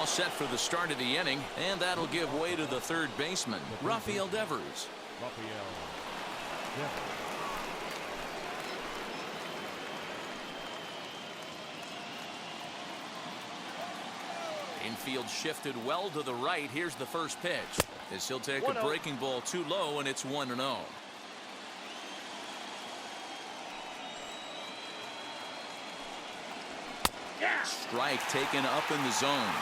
All set for the start of the inning, and that'll give way to the third baseman, Rafael Devers. Infield shifted well to the right. Here's the first pitch. As he'll take a breaking ball too low, and it's 1-0. Strike taken up in the zone.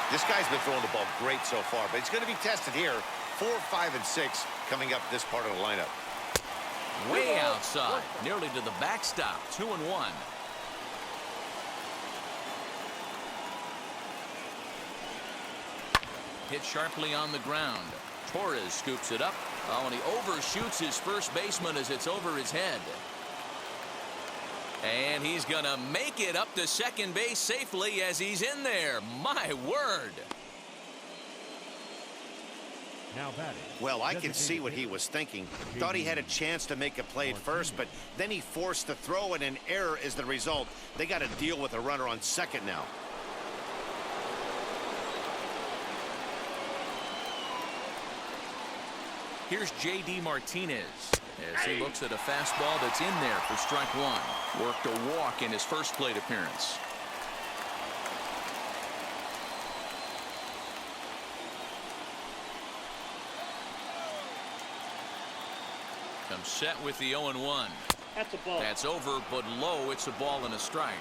This guy's been throwing the ball great so far, but he's going to be tested here. 4, 5, and 6 coming up this part of the lineup. Way outside, nearly to the backstop. 2-1. Hit sharply on the ground. Torres scoops it up. Oh, and he overshoots his first baseman as it's over his head. And he's going to make it up to second base safely as he's in there. My word. Now batting. Well, I can see what he was thinking. Thought he had a chance to make a play at first, but then he forced the throw, and an error is the result. They got to deal with a runner on second now. Here's J.D. Martinez as he looks at a fastball that's in there for strike one. Worked a walk in his first plate appearance. Comes set with the 0-1. That's a ball. That's over, but low. It's a ball and a strike.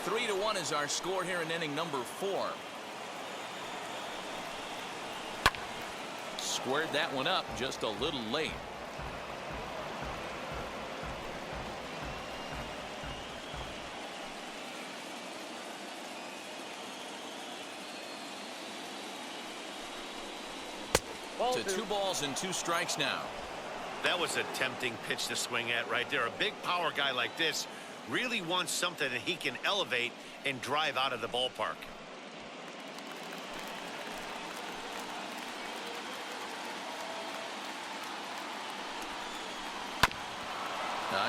3-1 is our score here in inning number 4. Squared that one up just a little late. To 2 balls and 2 strikes now. That was a tempting pitch to swing at right there. A big power guy like this really wants something that he can elevate and drive out of the ballpark.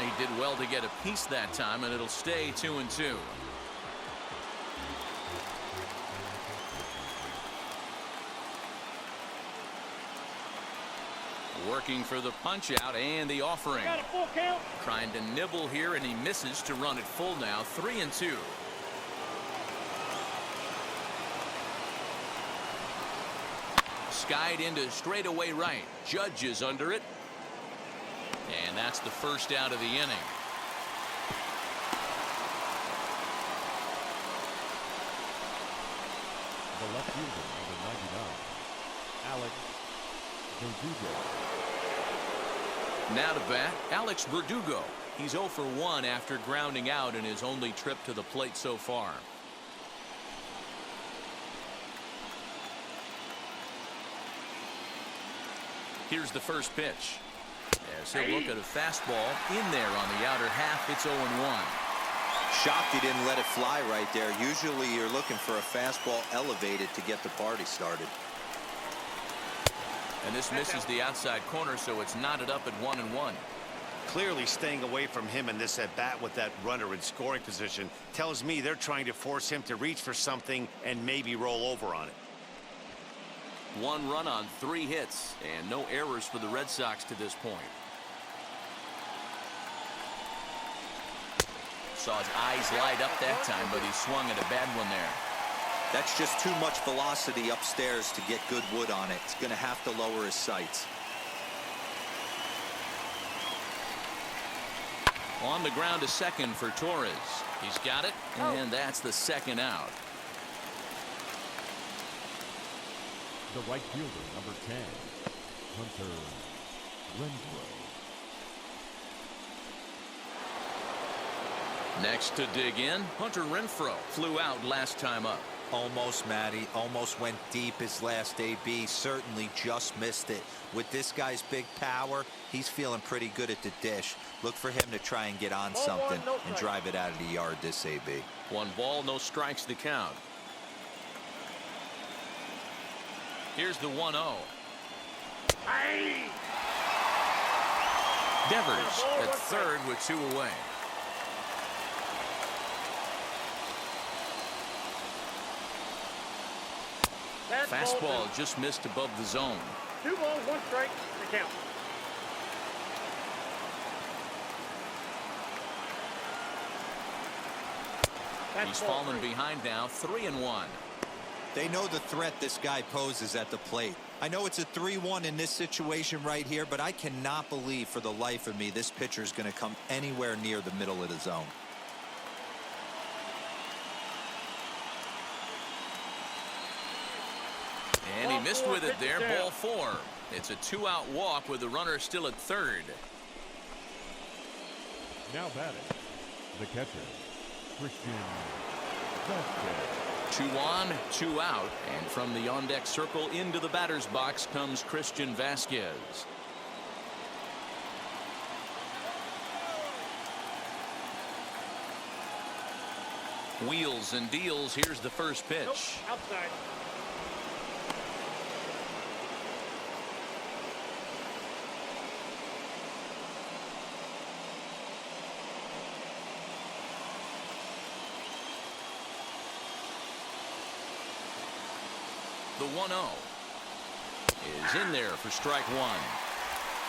He did well to get a piece that time, and it'll stay 2-2. Working for the punch out and the offering. Got a full count. Trying to nibble here, and he misses to run it full now. 3-2. Skied into straightaway right. Judge is under it. And that's the first out of the inning. The left fielder, number 99, Alex Verdugo. Now to bat, Alex Verdugo. He's 0 for 1 after grounding out in his only trip to the plate so far. Here's the first pitch. As he'll look at a fastball in there on the outer half. It's 0-1. Shocked he didn't let it fly right there. Usually you're looking for a fastball elevated to get the party started. And this misses the outside corner, so it's knotted up at 1-1. Clearly staying away from him in this at-bat with that runner in scoring position tells me they're trying to force him to reach for something and maybe roll over on it. 1 run on 3 hits, and no errors for the Red Sox to this point. Saw his eyes light up that time, but he swung at a bad one there. That's just too much velocity upstairs to get good wood on it. It's going to have to lower his sights. On the ground to second for Torres. He's got it, and that's the second out. The right fielder, number 10, Hunter Renfroe. Next to dig in, Hunter Renfroe flew out last time up. Almost, Matty. Almost went deep his last AB. Certainly just missed it. With this guy's big power, he's feeling pretty good at the dish. Look for him to try and get on something and drive it out of the yard this AB. 1 ball, no strikes to count. Here's the 1-0. Devers at third with 2 away. Fastball just missed above the zone. 2 balls, 1 strike to count. He's fallen behind now, 3-1. They know the threat this guy poses at the plate. I know it's a 3-1 in this situation right here, but I cannot believe for the life of me this pitcher is going to come anywhere near the middle of the zone. And he missed with it there, ball 4. It's a 2-out walk with the runner still at third. Now batting, the catcher, Christian Vasquez. 2 on, 2 out, and from the on-deck circle into the batter's box comes Christian Vasquez. Wheels and deals. Here's the first pitch. Nope, outside. The 1-0 is in there for strike 1.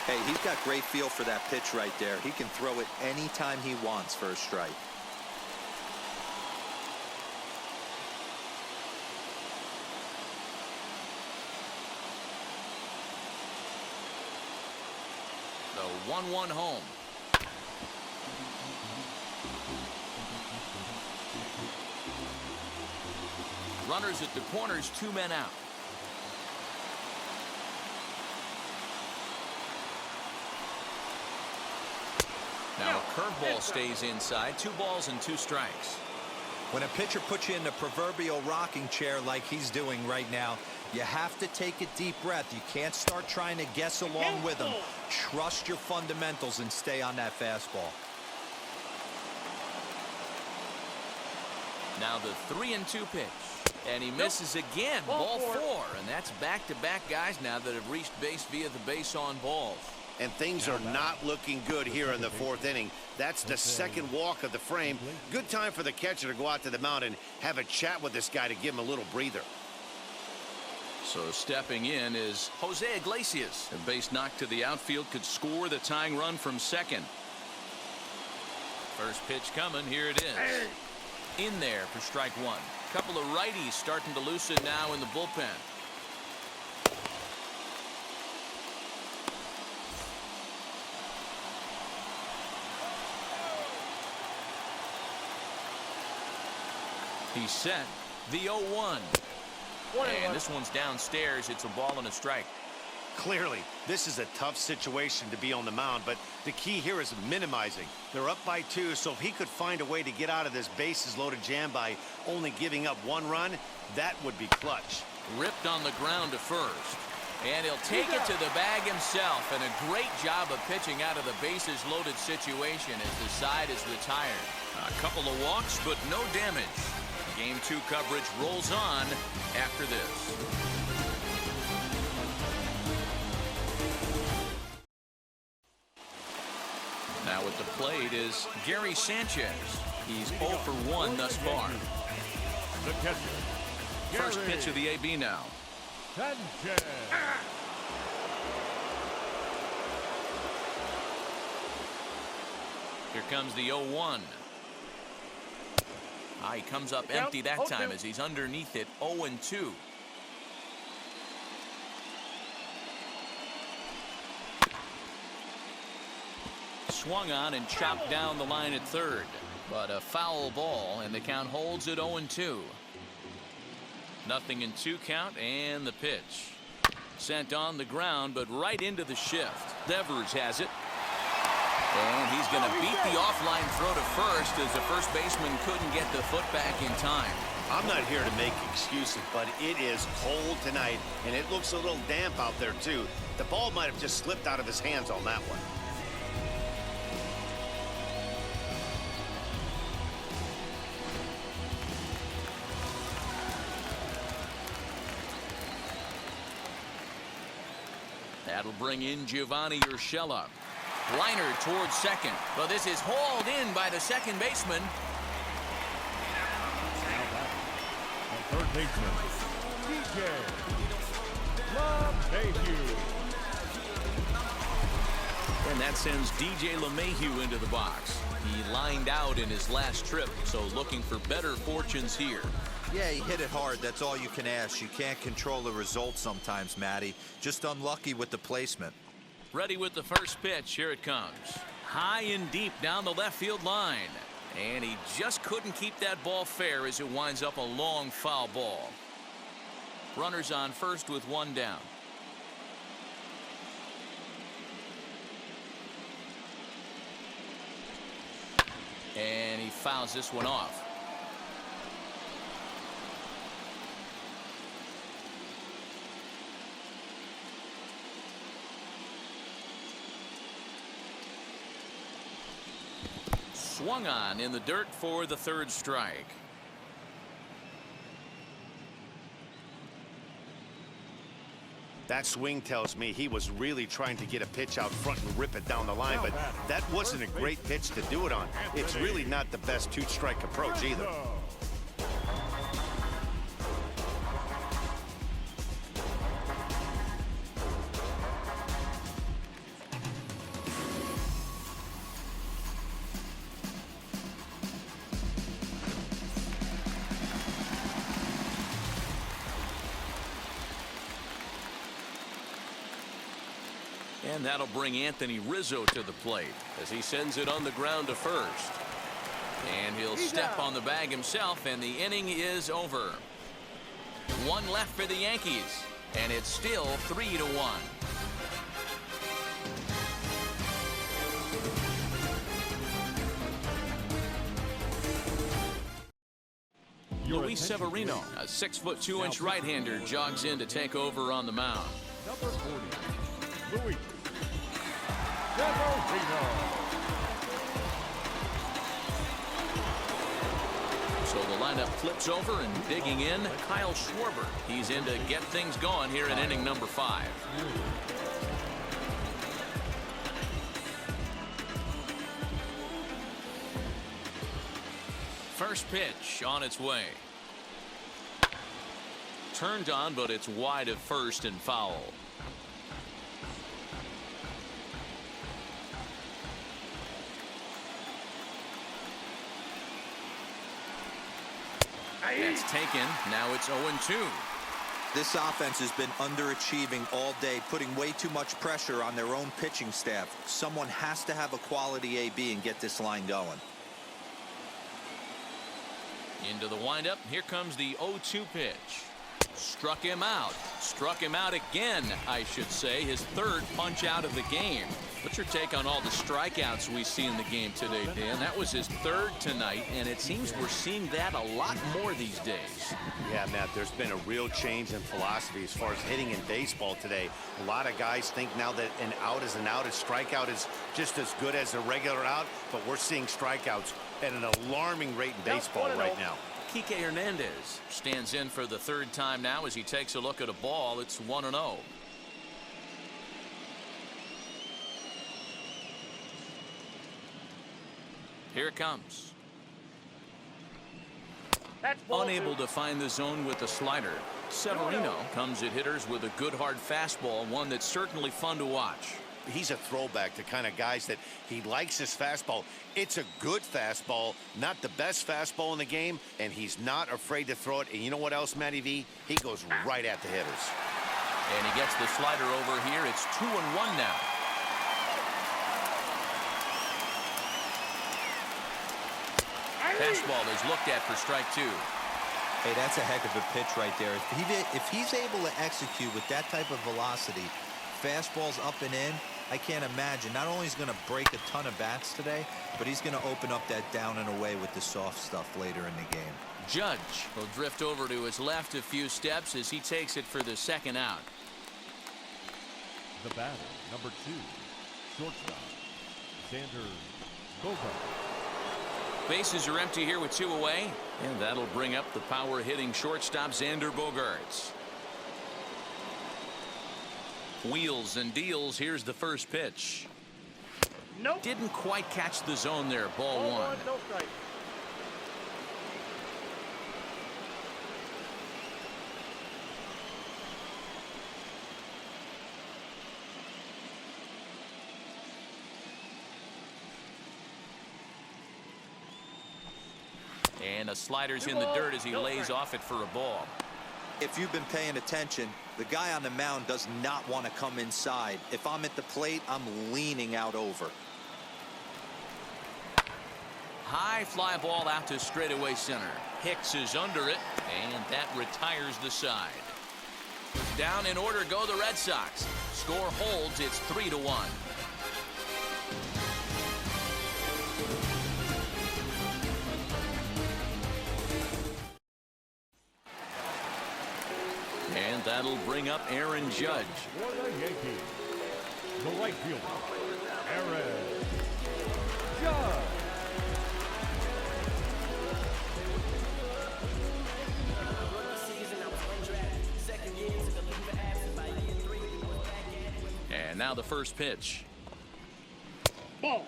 Hey, he's got great feel for that pitch right there. He can throw it anytime he wants for a strike. The 1-1 home. Runners at the corners, 2 men out. Now a curveball stays inside. 2 balls and 2 strikes. When a pitcher puts you in the proverbial rocking chair like he's doing right now, you have to take a deep breath. You can't start trying to guess along with him. Trust your fundamentals and stay on that fastball. Now the 3-2 pitch. And he misses again. Ball 4. And that's back-to-back guys now that have reached base via the base on balls. And things are not looking good here in the 4th inning. That's the 2nd walk of the frame. Good time for the catcher to go out to the mound and have a chat with this guy to give him a little breather. So stepping in is Jose Iglesias. A base knock to the outfield could score the tying run from second. First pitch coming. Here it is. In there for strike 1. Couple of righties starting to loosen now in the bullpen. He's set. The 0-1. And this one's downstairs. It's a ball and a strike. Clearly, this is a tough situation to be on the mound, but the key here is minimizing. They're up by 2, so if he could find a way to get out of this bases-loaded jam by only giving up 1 run, that would be clutch. Ripped on the ground to first. And he'll take it to the bag himself. And a great job of pitching out of the bases-loaded situation as the side is retired. A couple of walks, but no damage. Game 2 coverage rolls on after this. Now at the plate is Gary Sanchez. He's 0 for 1 thus far. The catcher, First pitch of the AB now. Sanchez. Here comes the 0-1. He comes up empty that time as he's underneath it. 0-2. Swung on and chopped down the line at third. But a foul ball, and the count holds at 0-2. 0-2 count, and the pitch. Sent on the ground, but right into the shift. Devers has it. And he's going to beat the offline throw to first as the first baseman couldn't get the foot back in time. I'm not here to make excuses, but it is cold tonight, and it looks a little damp out there, too. The ball might have just slipped out of his hands on that one. That'll bring in Giovanni Urshela. Liner towards second. Well, this is hauled in by the second baseman. Third baseman, DJ LeMahieu. And that sends DJ LeMahieu into the box. He lined out in his last trip, so looking for better fortunes here. Yeah, he hit it hard. That's all you can ask. You can't control the result sometimes, Matty. Just unlucky with the placement. Ready with the first pitch. Here it comes. High and deep down the left field line. And he just couldn't keep that ball fair as it winds up a long foul ball. Runners on first with one down. And he fouls this one off. Swung on in the dirt for the third strike. That swing tells me he was really trying to get a pitch out front and rip it down the line, but that wasn't a great pitch to do it on. It's really not the best two-strike approach either. And that'll bring Anthony Rizzo to the plate as he sends it on the ground to first. And he'll step on the bag himself, and the inning is over. One left for the Yankees, and it's still 3-1. Luis Severino, a 6'2" right-hander, jogs in to take over on the mound. Number 40, Luis Severino. So the lineup flips over, and digging in, Kyle Schwarber. He's in to get things going here in inning number 5. First pitch on its way. Turned on, but it's wide of first and foul. That's taken. Now it's 0-2. This offense has been underachieving all day, putting way too much pressure on their own pitching staff. Someone has to have a quality AB and get this line going. Into the windup. Here comes the 0-2 pitch. Struck him out. Struck him out again, I should say. His third punch out of the game. What's your take on all the strikeouts we see in the game today, Dan? That was his third tonight, and it seems we're seeing that a lot more these days. Yeah, Matt, there's been a real change in philosophy as far as hitting in baseball today. A lot of guys think now that an out is an out. A strikeout is just as good as a regular out, but we're seeing strikeouts at an alarming rate in baseball right now. Kike Hernandez stands in for the third time now as he takes a look at a ball. It's 1-0. Here it comes. That's ball Unable 2. to find the zone with the slider. Severino comes at hitters with a good hard fastball, one that's certainly fun to watch. He's a throwback to kind of guys that he likes his fastball. It's a good fastball, not the best fastball in the game, and he's not afraid to throw it. And you know what else, Matty V? He goes right at the hitters. And he gets the slider over here. It's 2-1 now. Fastball is looked at for strike 2. Hey, that's a heck of a pitch right there. If he's able to execute with that type of velocity, fastballs up and in, I can't imagine. Not only is he going to break a ton of bats today, but he's going to open up that down and away with the soft stuff later in the game. Judge will drift over to his left a few steps as he takes it for the second out. The batter, number 2, shortstop, Xander Bogart. Bases are empty here with 2 away, and that'll bring up the power-hitting shortstop Xander Bogaerts. Wheels and deals. Here's the first pitch. Nope. Didn't quite catch the zone there. Ball 1. No strike. And the slider's in the dirt as he lays off it for a ball. If you've been paying attention, the guy on the mound does not want to come inside. If I'm at the plate, I'm leaning out over. High fly ball out to straightaway center. Hicks is under it, and that retires the side. Down in order go the Red Sox. Score holds, it's 3-1. And that'll bring up Aaron Judge. For the Yankees, the right fielder, Aaron Judge. And now the first pitch. Ball.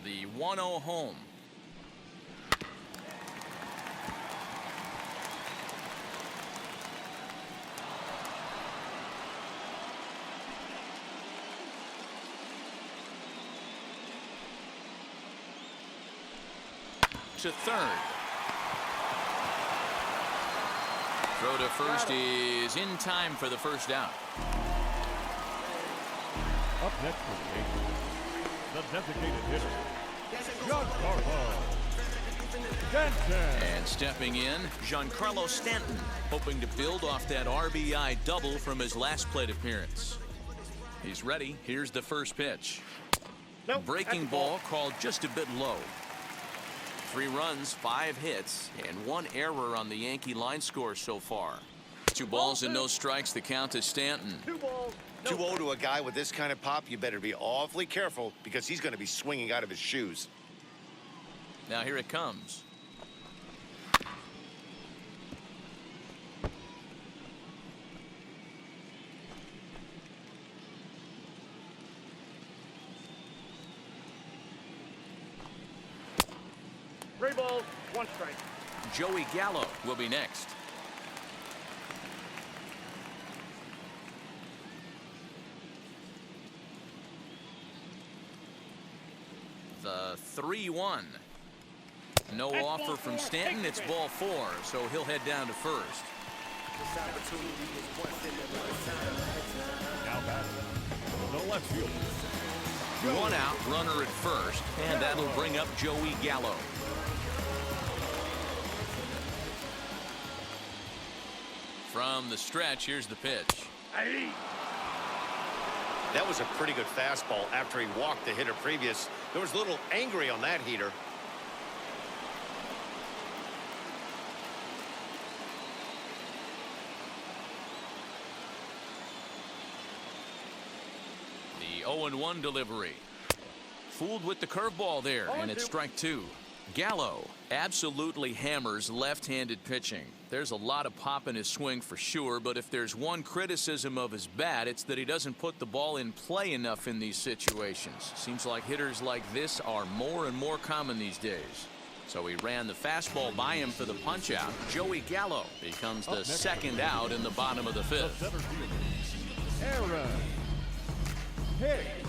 The 1-0 home. To third. Throw to first is in time for the first out. Up next for the Yankees, the designated hitter, Giancarlo Stanton. And stepping in, Giancarlo Stanton, hoping to build off that RBI double from his last plate appearance. He's ready. Here's the first pitch. Nope, Breaking that's ball called just a bit low. 3 runs, 5 hits, and 1 error on the Yankee line score so far. 2 balls and no strikes. The count to Stanton. 2 balls. 2-0 to a guy with this kind of pop, you better be awfully careful because he's going to be swinging out of his shoes. Now here it comes. Three balls, 1 strike. Joey Gallo will be next. The 3-1. No offer from Stanton. It's ball 4, so he'll head down to first. Now batting, the left fielder, 1 out, runner at first, and that'll bring up Joey Gallo. From the stretch, here's the pitch. That was a pretty good fastball after he walked the hitter previous. There was a little angry on that heater. The 0-1 delivery. Fooled with the curveball there, and it's strike 2. Gallo absolutely hammers left-handed pitching. There's a lot of pop in his swing for sure, but if there's one criticism of his bat, it's that he doesn't put the ball in play enough in these situations. Seems like hitters like this are more and more common these days. So he ran the fastball by him for the punch-out. Joey Gallo becomes the second out in the bottom of the 5th. center fielder, Aaron Hicks.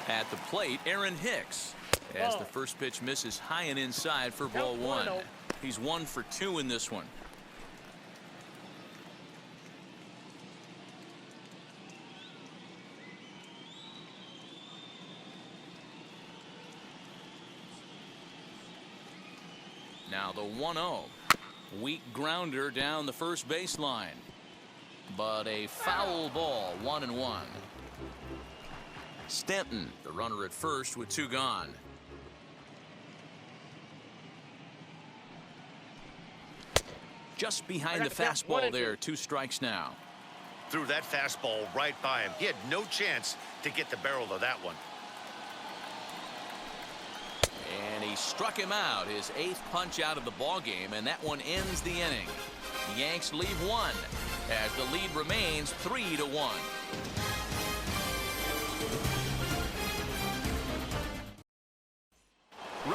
At the plate, Aaron Hicks, as the first pitch misses high and inside for ball 1. He's 1 for 2 in this one. Now the 1-0. Weak grounder down the first baseline. But a foul ball, 1-1. Stanton, the runner at first with 2 gone. Just behind the fastball there, 2 strikes now. Threw that fastball right by him. He had no chance to get the barrel of that one. And he struck him out, his 8th punch out of the ball game, and that one ends the inning. The Yanks leave 1 as the lead remains 3-1.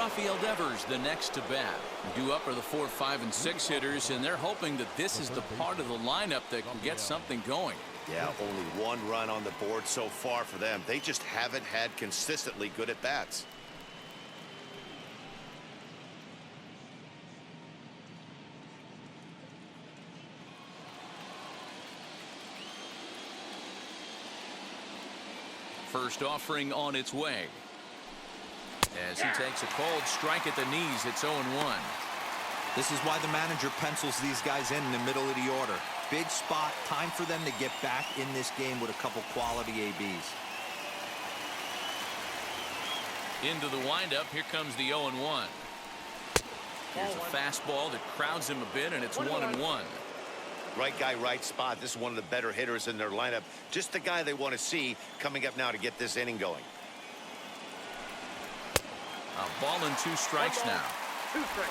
Rafael Devers the next to bat. Due up are the 4, 5, and 6 hitters, and they're hoping that this is the part of the lineup that can get something going. Yeah, only 1 run on the board so far for them. They just haven't had consistently good at bats. First offering on its way. As he takes a cold strike at the knees, it's 0-1. This is why the manager pencils these guys in the middle of the order. Big spot, time for them to get back in this game with a couple quality ABs. Into the windup, here comes the 0-1. Here's a fastball that crowds him a bit, and it's 1-1. Right guy, right spot. This is one of the better hitters in their lineup. Just the guy they want to see coming up now to get this inning going. A ball and 2 strikes now.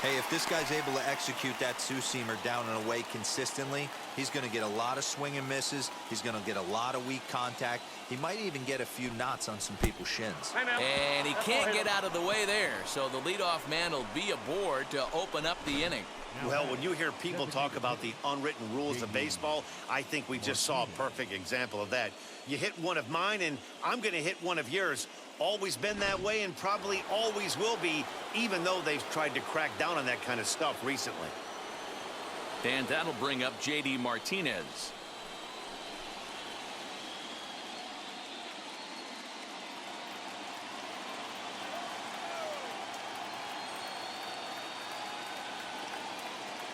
Hey, if this guy's able to execute that two-seamer down and away consistently, he's going to get a lot of swing and misses. He's going to get a lot of weak contact. He might even get a few knots on some people's shins. And he can't get out of the way there, so the leadoff man will be aboard to open up the inning. Well, when you hear people talk about the unwritten rules of baseball, I think we just saw a perfect example of that. You hit one of mine, and I'm going to hit one of yours. Always been that way and probably always will be, even though they've tried to crack down on that kind of stuff recently. And that'll bring up J.D. Martinez.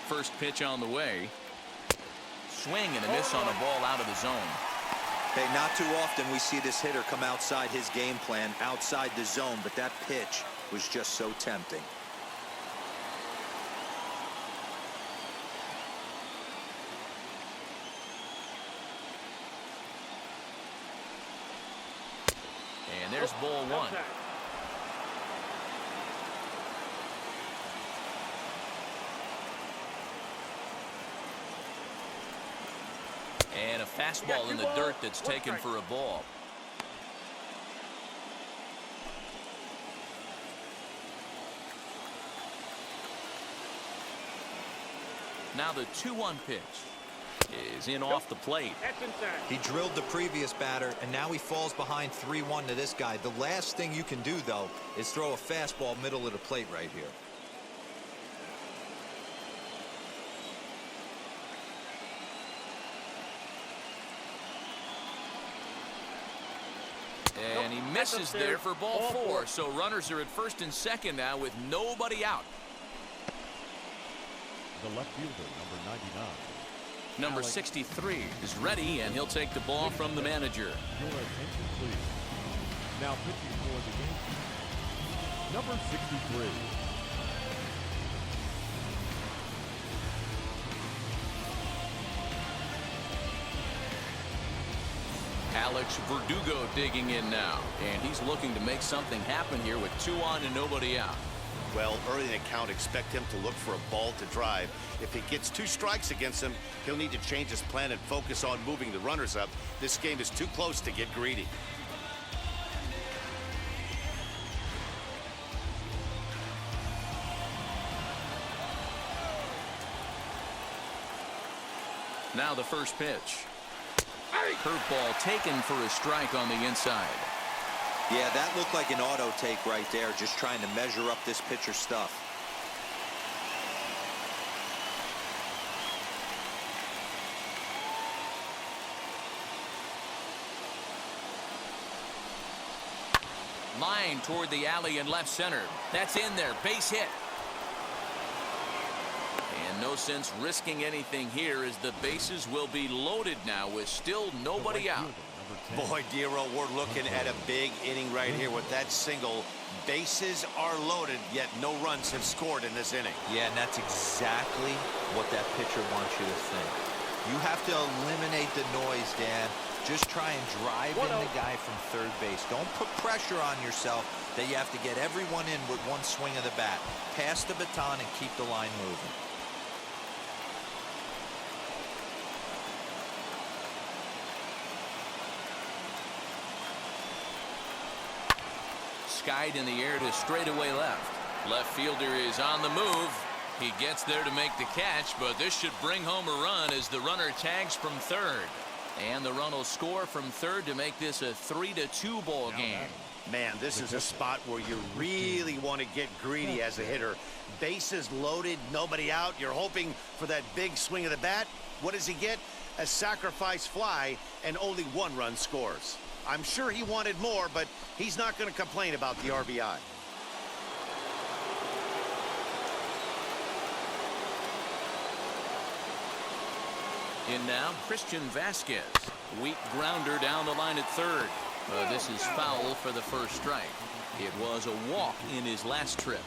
First pitch on the way. Swing and a miss on a ball out of the zone. Hey, not too often we see this hitter come outside his game plan, outside the zone, but that pitch was just so tempting. And there's ball 1. And a fastball in the dirt that's taken for a ball. Now the 2-1 pitch is in off the plate. He drilled the previous batter, and now he falls behind 3-1 to this guy. The last thing you can do, though, is throw a fastball middle of the plate right here. And he misses there for ball 4. So runners are at first and second now with nobody out. The left fielder, number 99. Number 63 is ready, and he'll take the ball from the manager. Your attention, please. Now pitching for the Yankees, number 63. Alex Verdugo digging in now, and he's looking to make something happen here with 2 on and nobody out. Well, early in the count, expect him to look for a ball to drive. If he gets 2 strikes against him, he'll need to change his plan and focus on moving the runners up. This game is too close to get greedy. Now the first pitch. Curveball taken for a strike on the inside. Yeah, that looked like an auto take right there, just trying to measure up this pitcher's stuff. Line toward the alley in left center. That's in there. Base hit. And no sense risking anything here as the bases will be loaded now with still nobody out. Boy, Dero, we're looking at a big inning right here with that single. Bases are loaded, yet no runs have scored in this inning. Yeah, and that's exactly what that pitcher wants you to think. You have to eliminate the noise, Dan. Just try and drive in the guy from third base. Don't put pressure on yourself that you have to get everyone in with one swing of the bat. Pass the baton and keep the line moving. Skied in the air to straightaway left. Left fielder is on the move. He gets there to make the catch, but this should bring home a run as the runner tags from third. And the run will score from third to make this a 3-2 ball game. Man, this is a spot where you really want to get greedy as a hitter. Bases loaded, nobody out. You're hoping for that big swing of the bat. What does he get? A sacrifice fly, and only one run scores. I'm sure he wanted more, but he's not going to complain about the RBI. In now, Christian Vasquez. Weak grounder down the line at third. This is foul for the first strike. It was a walk in his last trip.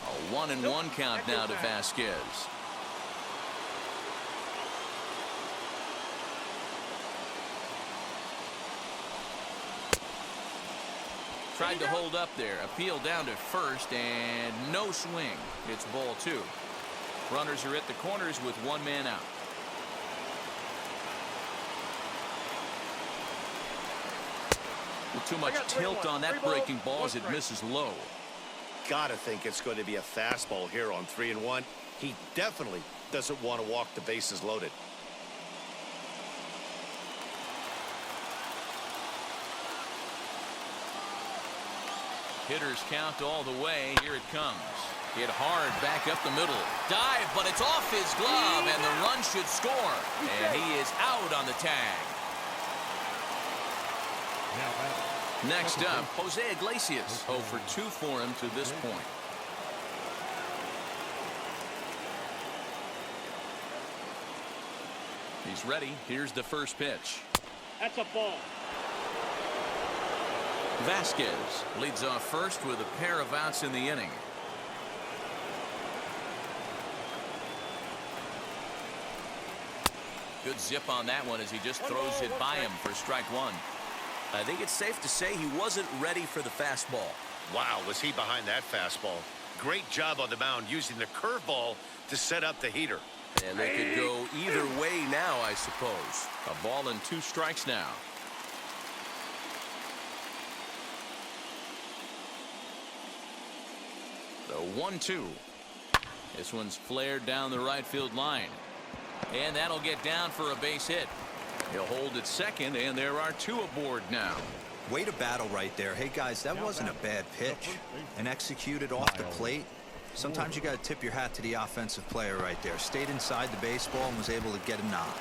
A 1-1 count now to Vasquez. Tried to hold up there. Appeal down to first, and no swing. It's ball 2. Runners are at the corners with one man out. With too much tilt on that breaking ball as it misses low. Gotta think it's going to be a fastball here on 3-1. He definitely doesn't want to walk the bases loaded. Hitters count all the way. Here it comes. Hit hard back up the middle. Dive, but it's off his glove, and the run should score. And he is out on the tag. Next up, Jose Iglesias. 0 for 2 for him to this point. He's ready. Here's the first pitch. That's a ball. Vasquez leads off first with a pair of outs in the inning. Good zip on that one as he just throws it by him for strike 1. I think it's safe to say he wasn't ready for the fastball. Wow, was he behind that fastball. Great job on the mound using the curveball to set up the heater. And they could go either way now, I suppose. A ball and 2 strikes now. The 1-2. This one's flared down the right field line. And that'll get down for a base hit. He'll hold at second, and there are 2 aboard now. Way to battle right there. Hey, guys, that wasn't a bad pitch. And executed off the plate. Sometimes you got to tip your hat to the offensive player right there. Stayed inside the baseball and was able to get a knock.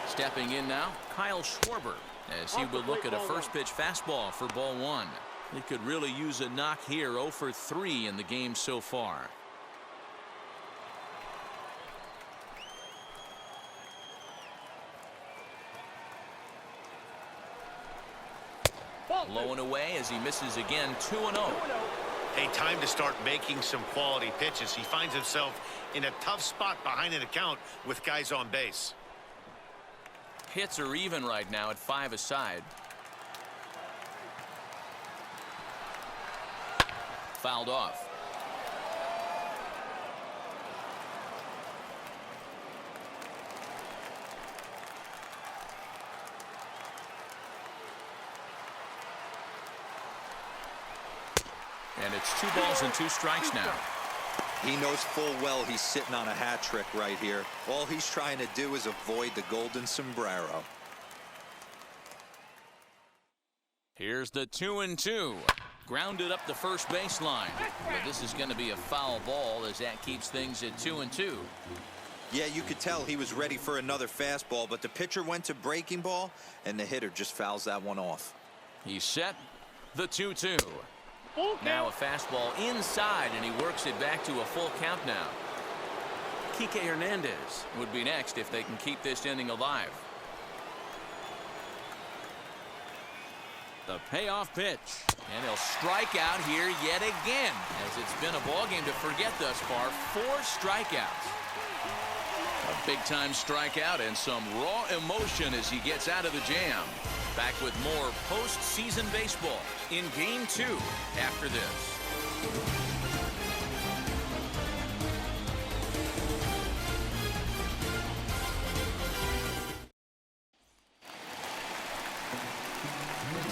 Stepping in now, Kyle Schwarber, as he will look at a first pitch fastball for ball 1. He could really use a knock here. 0 for 3 in the game so far. Low and away as he misses again. 2-0. Hey, time to start making some quality pitches. He finds himself in a tough spot behind an account with guys on base. Hits are even right now at 5 aside. Fouled off. And it's 2 balls and 2 strikes now. He knows full well he's sitting on a hat trick right here. All he's trying to do is avoid the golden sombrero. Here's the 2-2. Grounded up the first baseline. But this is going to be a foul ball as that keeps things at 2-2. Yeah, you could tell he was ready for another fastball, but the pitcher went to breaking ball, and the hitter just fouls that one off. He's set. The 2-2. Now a fastball inside, and he works it back to a full count now. Kike Hernandez would be next if they can keep this inning alive. The payoff pitch. And he'll strike out here yet again, as it's been a ball game to forget thus far. 4 strikeouts. A big-time strikeout and some raw emotion as he gets out of the jam. Back with more postseason baseball in Game 2 after this.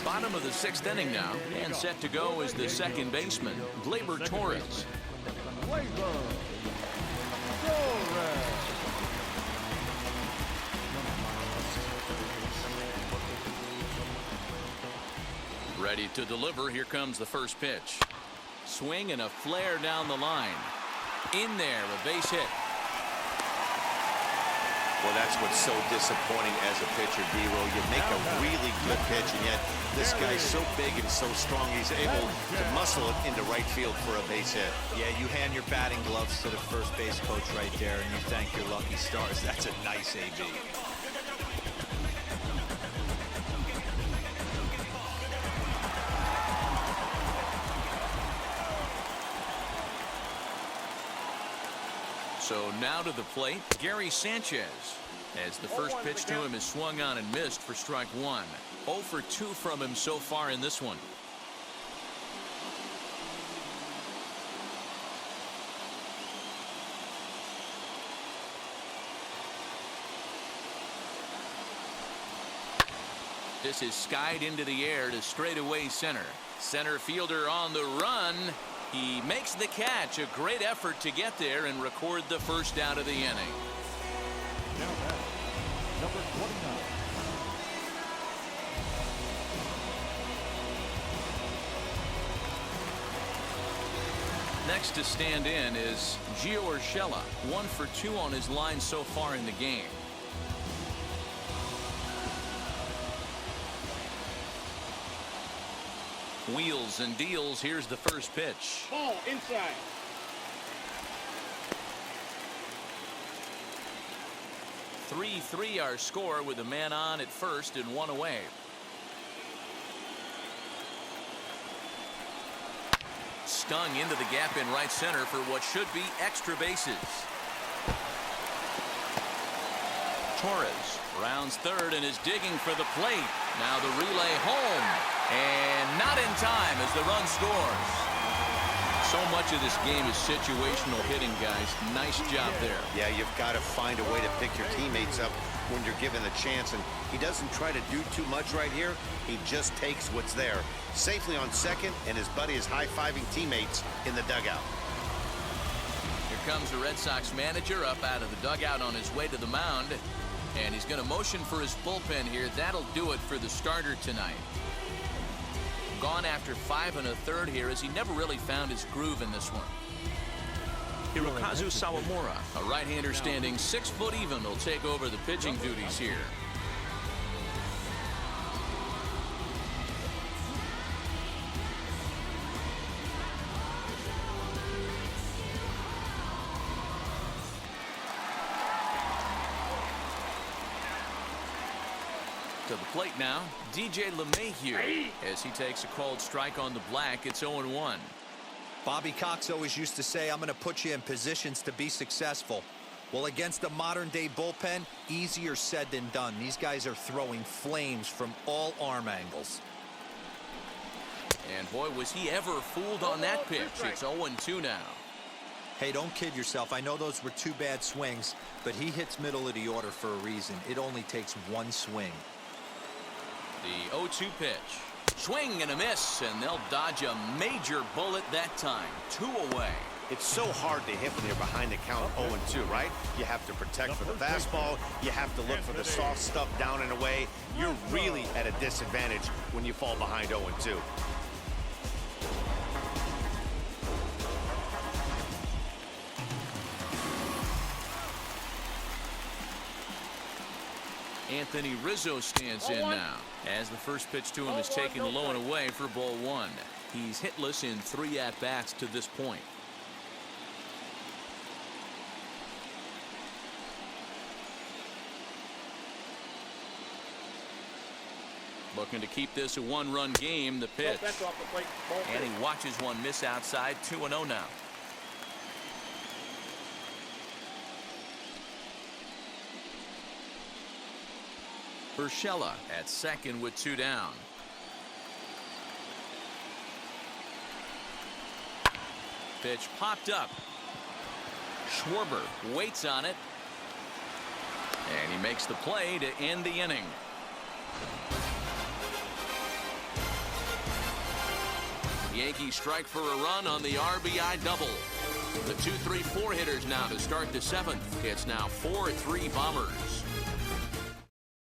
Bottom of the 6th inning now, and set to go is the second baseman, Gleyber Torres. Ready to deliver. Here comes the first pitch. Swing and a flare down the line. In there, a base hit. Well, that's what's so disappointing as a pitcher, D-Roll. You make a really good pitch, and yet this guy's so big and so strong, he's able to muscle it into right field for a base hit. Yeah, you hand your batting gloves to the first base coach right there, and you thank your lucky stars. That's a nice AB. So now to the plate, Gary Sanchez, as the first pitch to him is swung on and missed for strike one. 0 for 2 from him so far in this one. This is skied into the air to straightaway center. Center fielder on the run. He makes the catch. A great effort to get there and record the first out of the inning. Now back, number 29. Next to stand in is Gio Urshela. 1 for 2 on his line so far in the game. Wheels and deals. Here's the first pitch. Ball inside. (3-3) our score with a man on at first and one away. Stung into the gap in right center for what should be extra bases. Torres rounds third and is digging for the plate. Now the relay home. And not in time as the run scores. So much of this game is situational hitting, guys. Nice job there. Yeah, you've got to find a way to pick your teammates up when you're given the chance, and he doesn't try to do too much right here. He just takes what's there. Safely on second, and his buddy is high-fiving teammates in the dugout. Here comes the Red Sox manager up out of the dugout on his way to the mound. And he's going to motion for his bullpen here. That'll do it for the starter tonight. Gone after 5 1/3 here, as he never really found his groove in this one. Hirokazu Sawamura, a right-hander standing 6 foot even, will take over the pitching duties here. To the plate now, DJ LeMahieu, as he takes a called strike on the black. It's 0-1. Bobby Cox always used to say, I'm going to put you in positions to be successful. Well, against a modern-day bullpen, easier said than done. These guys are throwing flames from all arm angles. And boy, was he ever fooled on that pitch. It's 0-2 now. Hey, don't kid yourself. I know those were 2 bad swings, but he hits middle of the order for a reason. It only takes 1 swing. The 0-2 pitch. Swing and a miss, and they'll dodge a major bullet that time. 2 away. It's so hard to hit when you're behind the count 0-2, right? You have to protect for the fastball. You have to look for the soft stuff down and away. You're really at a disadvantage when you fall behind 0-2. Anthony Rizzo stands in now, as the first pitch to him is taken low and away for ball 1. He's hitless in 3 at-bats to this point. Looking to keep this a 1-run game. The pitch. That's off the plate. Ball And he watches one miss outside. 2-0 now. Urshela at second with 2 down. Pitch popped up. Schwarber waits on it. And he makes the play to end the inning. The Yankees strike for a run on the RBI double. The 2-3-4 hitters now to start the 7th. It's now 4-3 Bombers.